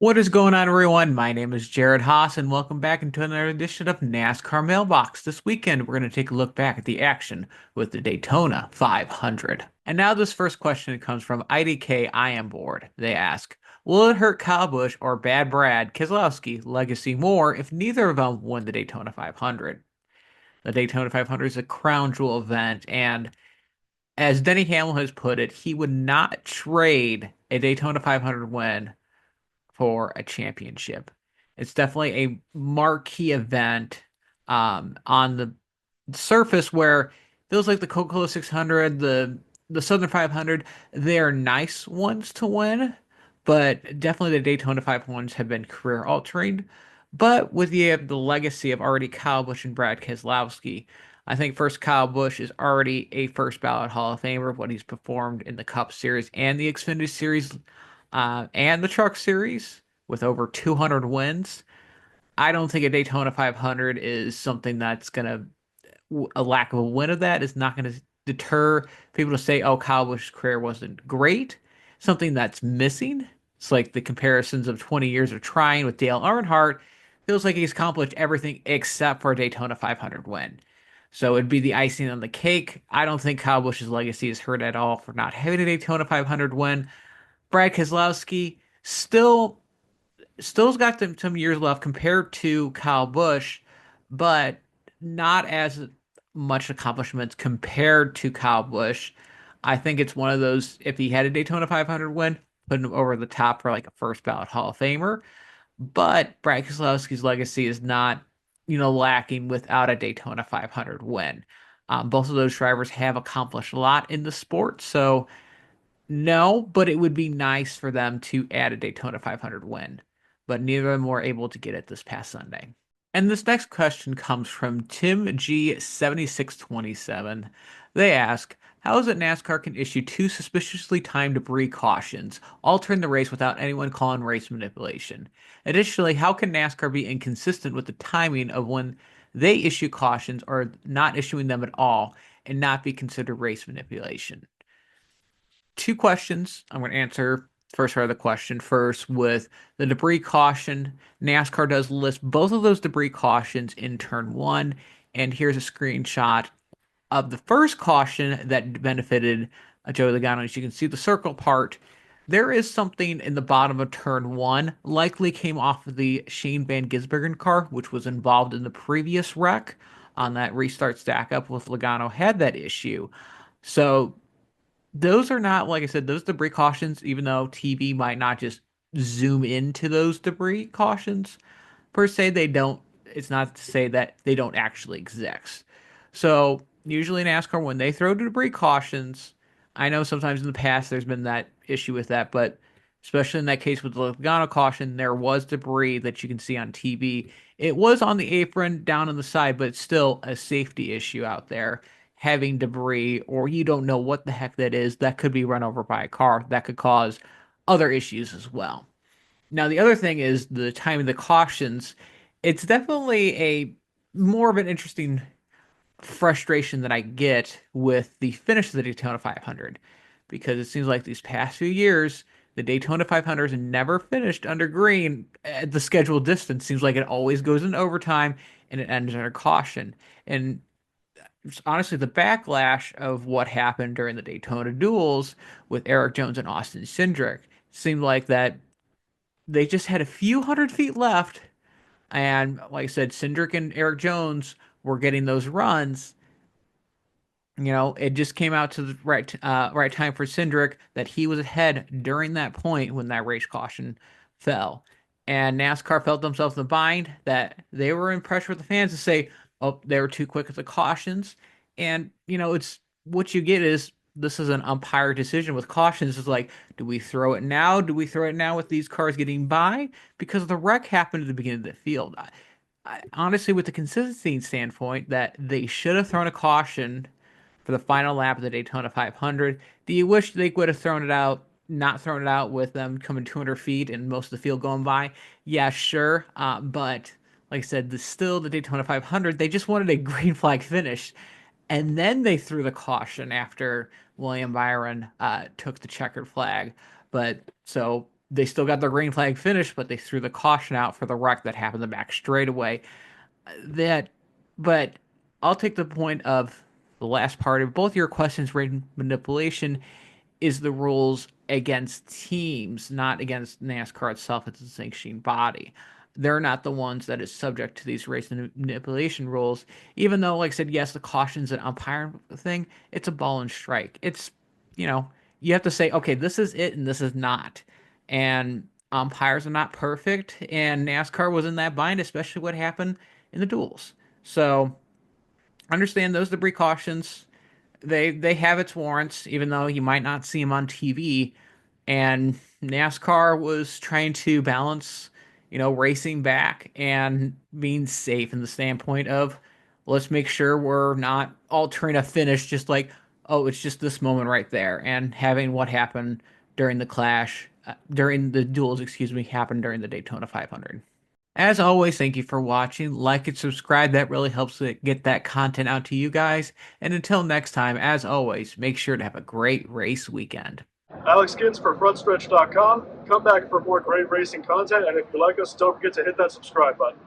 What is going on, everyone? My name is Jared Haas, and welcome back into another edition of NASCAR Mailbox. This weekend, we're going to take a look back at the action with the Daytona 500. And now, this first question comes from IDK I Am Bored. They ask, will it hurt Kyle Busch or Bad Brad Keselowski legacy more if neither of them win the Daytona 500? The Daytona 500 is a crown jewel event, and as Denny Hamlin has put it, he would not trade a Daytona 500 win for a championship. It's definitely a marquee event on the surface where feels like the Coca-Cola 600, the Southern 500, they're nice ones to win, but definitely the Daytona 500s have been career altering. But with the legacy of already Kyle Busch and Brad Keselowski, I think first Kyle Busch is already a first ballot Hall of Famer. What he's performed in the Cup Series and the Xfinity Series and the Truck Series with over 200 wins. I don't think a Daytona 500 is something that's going to, a lack of a win of that is not going to deter people to say, oh, Kyle Busch's career wasn't great. Something that's missing. It's like the comparisons of 20 years of trying with Dale Earnhardt. Feels like he's accomplished everything except for a Daytona 500 win. So it'd be the icing on the cake. I don't think Kyle Busch's legacy is hurt at all for not having a Daytona 500 win. Brad Keselowski still's got some years left compared to Kyle Busch, but not as much accomplishments compared to Kyle Busch. I think it's one of those, if he had a Daytona 500 win, put him over the top for like a first ballot Hall of Famer. But Brad Keselowski's legacy is not, lacking without a Daytona 500 win. Both of those drivers have accomplished a lot in the sport, so no, but it would be nice for them to add a Daytona 500 win. But neither of them were able to get it this past Sunday. And this next question comes from Tim G7627. They ask, how is it NASCAR can issue two suspiciously timed debris cautions, altering the race without anyone calling race manipulation? Additionally, how can NASCAR be inconsistent with the timing of when they issue cautions or not issuing them at all and not be considered race manipulation? Two questions. I'm going to answer first part of the question first with the debris caution. NASCAR does list both of those debris cautions in turn one. And here's a screenshot of the first caution that benefited Joey Logano. As you can see, the circle part, there is something in the bottom of turn one, likely came off of the Shane Van Gisbergen car, which was involved in the previous wreck on that restart stack up with Logano had that issue. So those are not, like I said, those debris cautions, even though TV might not just zoom into those debris cautions per se, they don't, it's not to say that they don't actually exist. So usually in NASCAR, when they throw debris cautions, I know sometimes in the past there's been that issue with that, but especially in that case with the Logano caution, there was debris that you can see on TV. It was on the apron down on the side, but it's still a safety issue out there having debris, or you don't know what the heck that is, that could be run over by a car. That could cause other issues as well. Now, the other thing is the timing of the cautions. It's definitely a more of an interesting frustration that I get with the finish of the Daytona 500 because it seems like these past few years, the Daytona 500 has never finished under green at the scheduled distance. Seems like it always goes in overtime and it ends under caution. And honestly, the backlash of what happened during the Daytona duels with Eric Jones and Austin Cindric seemed like that they just had a few hundred feet left. And like I said, Cindric and Eric Jones were getting those runs. It just came out to the right time for Cindric that he was ahead during that point when that race caution fell. And NASCAR felt themselves in the bind that they were in pressure with the fans to say, oh, they were too quick with the cautions. And, it's what you get is this is an umpire decision with cautions. It's like, do we throw it now? Do we throw it now with these cars getting by? Because the wreck happened at the beginning of the field. Honestly, with the consistency standpoint, that they should have thrown a caution for the final lap of the Daytona 500. Do you wish they would have thrown it out, not thrown it out with them coming 200 feet and most of the field going by? Yeah, sure. But like I said, still the Daytona 500, they just wanted a green flag finish. And then they threw the caution after William Byron took the checkered flag. But so They still got their green flag finish, but they threw the caution out for the wreck that happened the back straightaway. That, but I'll take the point of the last part of both your questions. Rate manipulation is the rules against teams, not against NASCAR itself. It's a sanctioning body. They're not the ones that is subject to these race manipulation rules. Even though, like I said, yes, the caution's an umpire thing. It's a ball and strike. It's, you know, you have to say, okay, this is it and this is not. And umpires are not perfect. And NASCAR was in that bind, especially what happened in the duels. So understand those are the precautions. They have its warrants, even though you might not see them on TV. And NASCAR was trying to balance, racing back and being safe in the standpoint of let's make sure we're not altering a finish just like, oh, it's just this moment right there, and having what happened during the clash, during the duels, excuse me, happened during the Daytona 500. As always, thank you for watching. Like and subscribe. That really helps to get that content out to you guys. And until next time, as always, make sure to have a great race weekend. Alex Gins for FrontStretch.com. Come back for more great racing content, and if you like us, don't forget to hit that subscribe button.